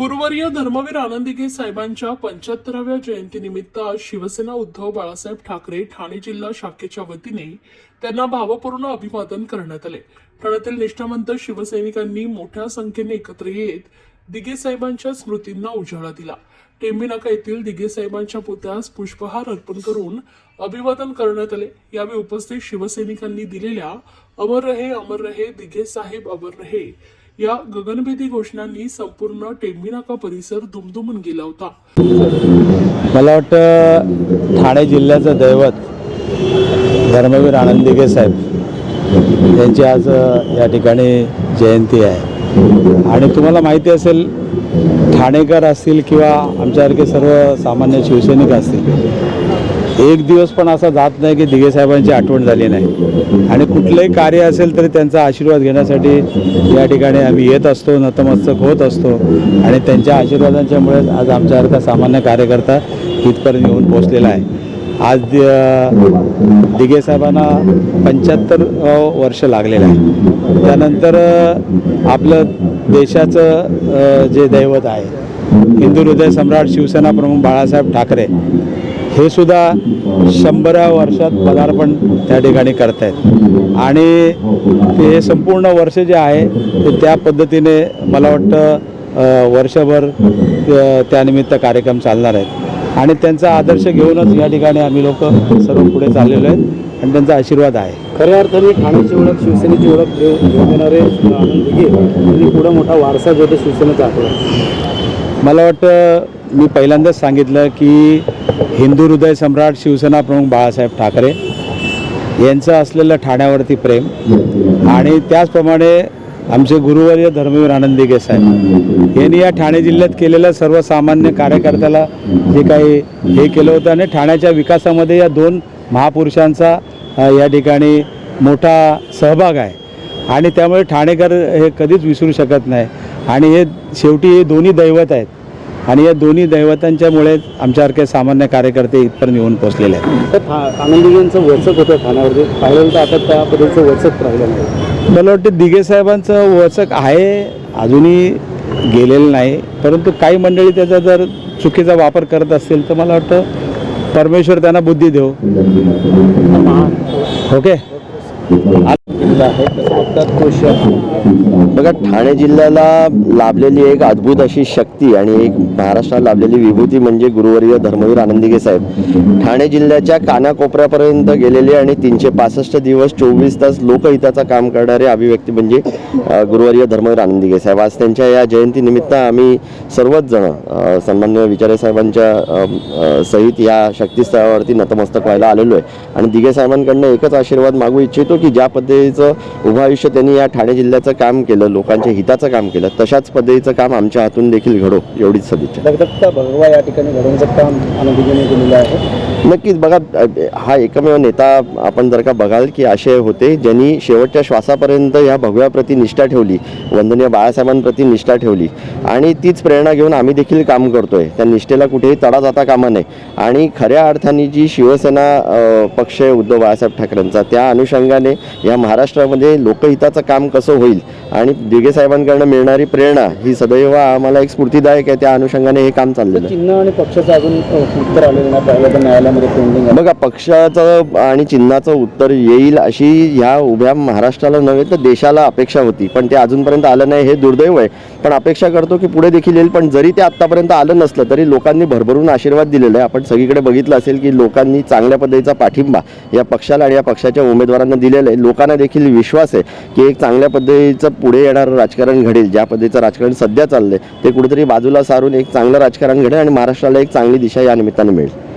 गुरुवर्य धर्मवीर आनंदिगे साहेबांच्या 75व्या जयंतीनिमित्त आज शिवसेना उद्धव बाळासाहेब ठाकरे ठाणे जिल्हा शाखेच्या वतीने त्यांना भावपूर्ण अभिवादन करण्यात आले। ठाण्यातील निष्ठावंत शिवसैनिकांनी मोठ्या संख्येने एकत्र येत दिगे साहेबांच्या स्मृतींना उजाळा दिला। टेंबी नाका येथील दिगे साहेबांच्या पुतळ्यास पुष्पहार अर्पण करून अभिवादन करण्यात आले। यावेळी उपस्थित शिवसैनिकांनी दिलेल्या अमर रहे दिगे साहेब अमर रहे या गगनभेदी घोषणांनी संपूर्ण टेंबी नाका परिसर दुमदुमून गेला होता। मला वाटतं ठाणे जिल्ह्याचं दैवत धर्मवीर आनंदिगे साहेब यांची आज या ठिकाणी जयंती आहे आणि तुम्हाला माहिती असेल ठाणेकर असतील किंवा आमच्यासारखे सर्व सामान्य शिवसैनिक असतील, एक दिवस पण असा जात नाही की दिगे साहेबांची आठवण झाली नाही आणि कुठलंही कार्य असेल तरी त्यांचा आशीर्वाद घेण्यासाठी या ठिकाणी आम्ही येत असतो, नतमस्तक होत असतो आणि त्यांच्या आशीर्वादांच्यामुळे आज आमच्यासारखा सामान्य कार्यकर्ता इथपर्यंत येऊन पोहोचलेला आहे। आज दिगे साहेबांना 75 वर्ष लागलेलं आहे। त्यानंतर आपलं देशाचं जे दैवत आहे हिंदू हृदय सम्राट शिवसेना प्रमुख बाळासाहेब ठाकरे हे सुद्धा 100व्या वर्षात पदार्पण त्या ठिकाणी करत आहेत आणि ते संपूर्ण वर्ष जे आहे ते त्या पद्धतीने मला वाटतं वर्षभर त्यानिमित्त कार्यक्रम चालणार आहेत आणि त्यांचा आदर्श घेऊनच या ठिकाणी आम्ही लोक सर्व पुढे चाललेलो आहेत आणि त्यांचा आशीर्वाद आहे। खऱ्या अर्थाने ठाण्याची ओळख शिवसेनेची ओळख घेऊन येणारे आनंद दिगे यांनी पुढे मोठा वारसा जो शिवसेनेचा आठवला। मला वाटतं मी पहिल्यांदाच सांगितलं की हिंदू हृदय सम्राट शिवसेना प्रमुख बाळासाहेब ठाकरे यांचं असलेलं ठाण्यावरती प्रेम आणि त्याचप्रमाणे आमचे गुरुवर्य धर्मवीर आनंदिगे साहेब यांनी या ठाणे जिल्ह्यात केलेलं सर्वसामान्य कार्यकर्त्याला जे काही हे केलं होतं आणि ठाण्याच्या विकासामध्ये या दोन महापुरुषांचा या ठिकाणी मोठा सहभाग आहे आणि त्यामुळे ठाणेकर हे कधीच विसरू शकत नाही आणि हे शेवटी हे दोन्ही दैवत आहेत आणि या दोन्ही दैवतांच्यामुळे आमच्यासारखे सामान्य कार्यकर्ते इथपर्यंत येऊन पोहोचलेले आहेत। तर आनंदिगेंचं वचक होतं ठाण्यावरती, पाहिलं तर आता त्या पद्धतीचं वचक राहिलं नाही। मला वाटतं दिगे साहेबांचं वचक आहे, अजूनही गेलेलं नाही, परंतु काही मंडळी त्याचा जर चुकीचा वापर करत असतील तर मला वाटतं परमेश्वर त्यांना बुद्धी देव। ओके बघा, ठाणे जिल्ह्याला लाभलेली एक अद्भुत अशी शक्ती आणि एक महाराष्ट्राला लाभलेली विभूती म्हणजे गुरुवर्य धर्मवीर आनंदिगे साहेब। ठाणे जिल्ह्याच्या कानाकोपऱ्यापर्यंत गेलेले आणि 365 दिवस 24 तास लोकहिताचं काम करणारे अभिव्यक्ती म्हणजे गुरुवर्य धर्मवीर आनंदिगे साहेब। आज त्यांच्या या जयंतीनिमित्त आम्ही सर्वच जण सन्माननीय विचारे साहेबांच्या सहित या शक्तीस्थळावरती नतमस्तक व्हायला आलेलो आहे आणि दिगे साहेबांकडनं एकच आशीर्वाद मागू इच्छितो की ज्या पद्धतीचं उभं आयुष्य त्यांनी या ठाणे जिल्ह्याचं काम केलं, लोकांच्या हिताचं काम केलं, तशाच पद्धतीचं काम आमच्या हातून देखील घडो, एवढीच सदिच्छा। दत्ता भगवा या ठिकाणी घडवण्याचं काम आनंदिगेंनी केलेलं आहे। नक्कीच बघा, हा एकमेव नेता आपण जर का बघाल की असे होते ज्यांनी शेवटच्या श्वासापर्यंत या भगव्याप्रती निष्ठा ठेवली, वंदनीय बाळासाहेबांप्रती निष्ठा ठेवली आणि तीच प्रेरणा घेऊन आम्ही देखील काम करतोय। त्या निष्ठेला कुठेही तडा जाता कामा नये आणि खऱ्या अर्थाने जी शिवसेना पक्ष उद्धव बाळासाहेब ठाकरेंचा, त्या अनुषंगाने या महाराष्ट्रामध्ये लोकहिताचं काम कसं होईल आणि दिगे साहेबांकडून मिळणारी प्रेरणा ही सदैव आम्हाला एक स्फूर्तीदायक आहे। त्या अनुषंगाने हे काम चाललेलं आहे। चिन्ह आणि पक्षाचं अजून उत्तर आलेलं नाही, पाहिलं तर न्यायालयामध्ये पेंडिंग आहे। बघा, पक्षाचं आणि चिन्हाचं उत्तर येईल अशी ह्या उभ्या महाराष्ट्राला नव्हे तर देशाला अपेक्षा होती, पण ते अजूनपर्यंत आलं नाही, हे दुर्दैव आहे। पण अपेक्षा करतो की पुढे देखील येईल, पण जरी ते आत्तापर्यंत आलं नसलं तरी लोकांनी भरभरून आशीर्वाद दिलेला आहे। आपण सगळीकडे बघितलं असेल की लोकांनी चांगल्या पद्धतीचा पाठिंबा या पक्षाला आणि या पक्षाच्या उमेदवारांना दिलेला आहे। लोकांना देखील विश्वास आहे की एक चांगल्या पद्धतीचं पुढे येणारं राजकारण घडेल। ज्या पद्धतीचं राजकारण सध्या चाललंय ते कुठेतरी बाजूला सारून एक चांगलं राजकारण घडेल आणि महाराष्ट्राला एक चांगली दिशा या निमित्ताने मिळेल।